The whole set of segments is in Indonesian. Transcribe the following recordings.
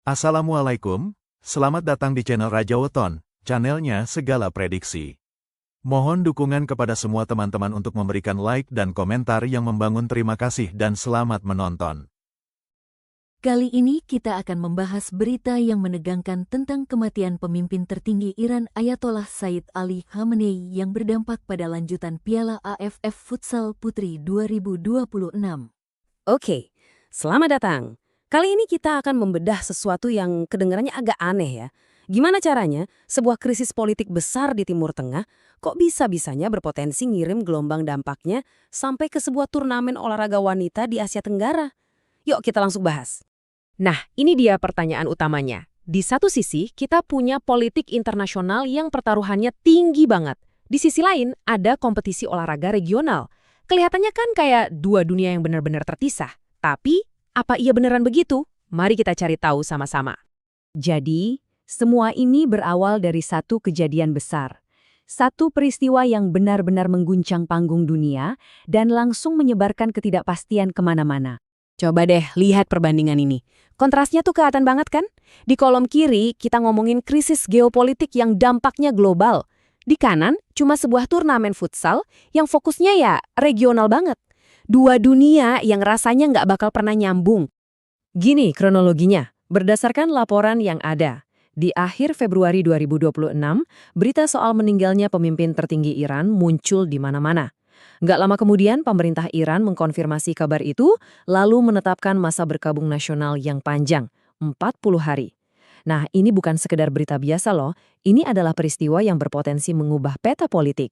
Assalamualaikum, selamat datang di channel Raja Weton, channelnya segala prediksi. Mohon dukungan kepada semua teman-teman untuk memberikan like dan komentar yang membangun. Terima kasih dan selamat menonton. Kali ini kita akan membahas berita yang menegangkan tentang kematian pemimpin tertinggi Iran Ayatollah Sayyid Ali Khamenei yang berdampak pada lanjutan Piala AFF Futsal Putri 2026. Oke, selamat datang. Kali ini kita akan membedah sesuatu yang kedengarannya agak aneh ya. Gimana caranya sebuah krisis politik besar di Timur Tengah kok bisa-bisanya berpotensi ngirim gelombang dampaknya sampai ke sebuah turnamen olahraga wanita di Asia Tenggara? Yuk kita langsung bahas. Nah, ini dia pertanyaan utamanya. Di satu sisi, kita punya politik internasional yang pertaruhannya tinggi banget. Di sisi lain, ada kompetisi olahraga regional. Kelihatannya kan kayak dua dunia yang benar-benar terpisah. Tapi, apa iya beneran begitu? Mari kita cari tahu sama-sama. Jadi, semua ini berawal dari satu kejadian besar. Satu peristiwa yang benar-benar mengguncang panggung dunia dan langsung menyebarkan ketidakpastian kemana-mana. Coba deh lihat perbandingan ini. Kontrasnya tuh kelihatan banget kan? Di kolom kiri kita ngomongin krisis geopolitik yang dampaknya global. Di kanan cuma sebuah turnamen futsal yang fokusnya ya regional banget. Dua dunia yang rasanya nggak bakal pernah nyambung. Gini kronologinya, berdasarkan laporan yang ada. Di akhir Februari 2026, berita soal meninggalnya pemimpin tertinggi Iran muncul di mana-mana. Nggak lama kemudian, pemerintah Iran mengkonfirmasi kabar itu, lalu menetapkan masa berkabung nasional yang panjang, 40 hari. Nah, ini bukan sekedar berita biasa loh, ini adalah peristiwa yang berpotensi mengubah peta politik.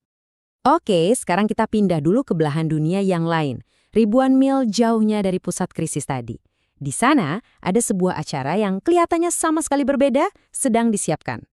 Oke, sekarang kita pindah dulu ke belahan dunia yang lain, ribuan mil jauhnya dari pusat krisis tadi. Di sana, ada sebuah acara yang kelihatannya sama sekali berbeda, sedang disiapkan.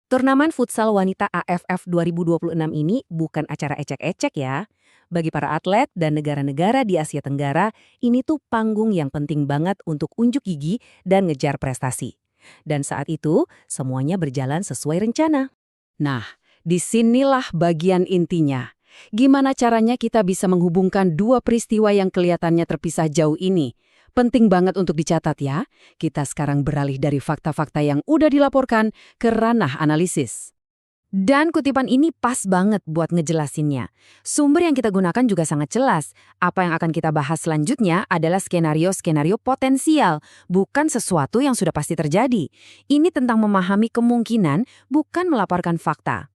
Turnamen futsal wanita AFF 2026 ini bukan acara ecek-ecek ya. Bagi para atlet dan negara-negara di Asia Tenggara, ini tuh panggung yang penting banget untuk unjuk gigi dan ngejar prestasi. Dan saat itu, semuanya berjalan sesuai rencana. Nah, disinilah bagian intinya. Gimana caranya kita bisa menghubungkan dua peristiwa yang kelihatannya terpisah jauh ini? Penting banget untuk dicatat ya. Kita sekarang beralih dari fakta-fakta yang udah dilaporkan ke ranah analisis. Dan kutipan ini pas banget buat ngejelasinnya. Sumber yang kita gunakan juga sangat jelas. Apa yang akan kita bahas selanjutnya adalah skenario-skenario potensial, bukan sesuatu yang sudah pasti terjadi. Ini tentang memahami kemungkinan, bukan melaporkan fakta.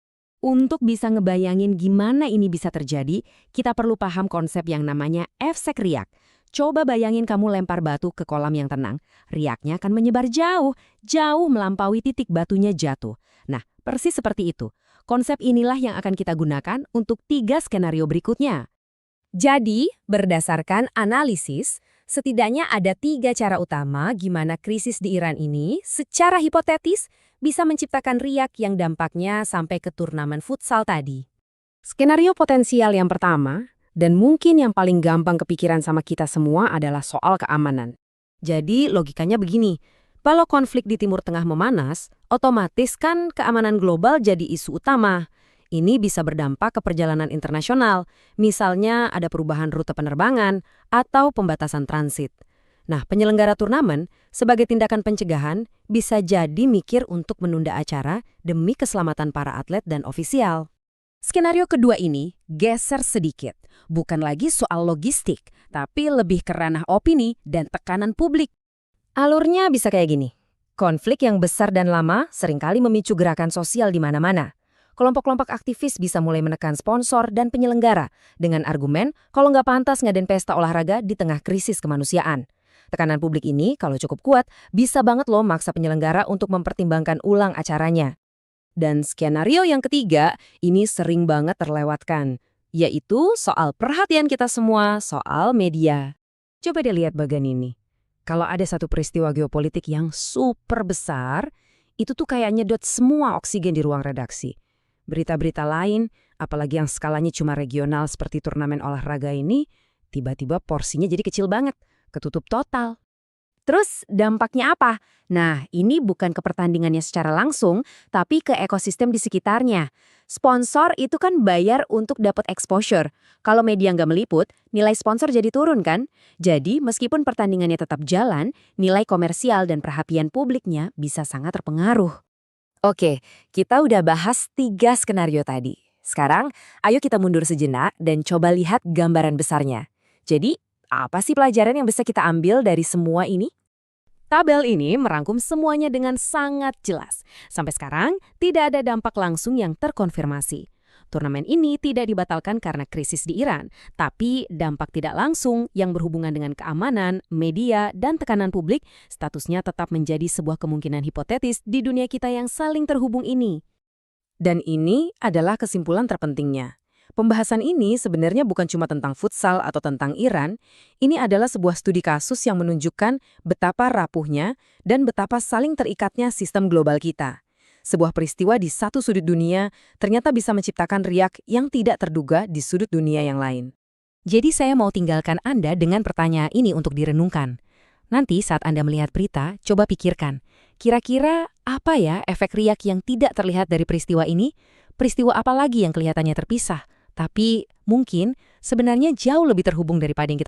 Untuk bisa ngebayangin gimana ini bisa terjadi, kita perlu paham konsep yang namanya efek riak. Coba bayangin kamu lempar batu ke kolam yang tenang. Riaknya akan menyebar jauh melampaui titik batunya jatuh. Nah, persis seperti itu. Konsep inilah yang akan kita gunakan untuk 3 skenario berikutnya. Jadi, berdasarkan analisis, setidaknya ada 3 cara utama gimana krisis di Iran ini secara hipotetis bisa menciptakan riak yang dampaknya sampai ke turnamen futsal tadi. Skenario potensial yang pertama, dan mungkin yang paling gampang kepikiran sama kita semua adalah soal keamanan. Jadi logikanya begini, kalau konflik di Timur Tengah memanas, otomatis kan keamanan global jadi isu utama. Ini bisa berdampak ke perjalanan internasional, misalnya ada perubahan rute penerbangan atau pembatasan transit. Nah, penyelenggara turnamen sebagai tindakan pencegahan bisa jadi mikir untuk menunda acara demi keselamatan para atlet dan ofisial. Skenario kedua ini geser sedikit, bukan lagi soal logistik, tapi lebih ke ranah opini dan tekanan publik. Alurnya bisa kayak gini. Konflik yang besar dan lama seringkali memicu gerakan sosial di mana-mana. Kelompok-kelompok aktivis bisa mulai menekan sponsor dan penyelenggara dengan argumen kalau nggak pantas ngadain pesta olahraga di tengah krisis kemanusiaan. Tekanan publik ini kalau cukup kuat bisa banget loh maksa penyelenggara untuk mempertimbangkan ulang acaranya. Dan skenario yang ketiga ini sering banget terlewatkan, yaitu soal perhatian kita semua soal media. Coba deh lihat bagian ini. Kalau ada satu peristiwa geopolitik yang super besar, itu tuh kayak nyedot semua oksigen di ruang redaksi. Berita-berita lain, apalagi yang skalanya cuma regional seperti turnamen olahraga ini, tiba-tiba porsinya jadi kecil banget. Ketutup total. Terus dampaknya apa? Nah, ini bukan ke pertandingannya secara langsung, tapi ke ekosistem di sekitarnya. Sponsor itu kan bayar untuk dapat exposure. Kalau media nggak meliput, nilai sponsor jadi turun kan? Jadi meskipun pertandingannya tetap jalan, nilai komersial dan perhatian publiknya bisa sangat terpengaruh. Oke, kita udah bahas 3 skenario tadi. Sekarang, ayo kita mundur sejenak dan coba lihat gambaran besarnya. Jadi, apa sih pelajaran yang bisa kita ambil dari semua ini? Tabel ini merangkum semuanya dengan sangat jelas. Sampai sekarang, tidak ada dampak langsung yang terkonfirmasi. Turnamen ini tidak dibatalkan karena krisis di Iran, tapi dampak tidak langsung yang berhubungan dengan keamanan, media, dan tekanan publik, statusnya tetap menjadi sebuah kemungkinan hipotetis di dunia kita yang saling terhubung ini. Dan ini adalah kesimpulan terpentingnya. Pembahasan ini sebenarnya bukan cuma tentang futsal atau tentang Iran, ini adalah sebuah studi kasus yang menunjukkan betapa rapuhnya dan betapa saling terikatnya sistem global kita. Sebuah peristiwa di satu sudut dunia ternyata bisa menciptakan riak yang tidak terduga di sudut dunia yang lain. Jadi saya mau tinggalkan Anda dengan pertanyaan ini untuk direnungkan. Nanti saat Anda melihat berita, coba pikirkan, kira-kira apa ya efek riak yang tidak terlihat dari peristiwa ini? Peristiwa apa lagi yang kelihatannya terpisah? Tapi mungkin sebenarnya jauh lebih terhubung daripada yang kita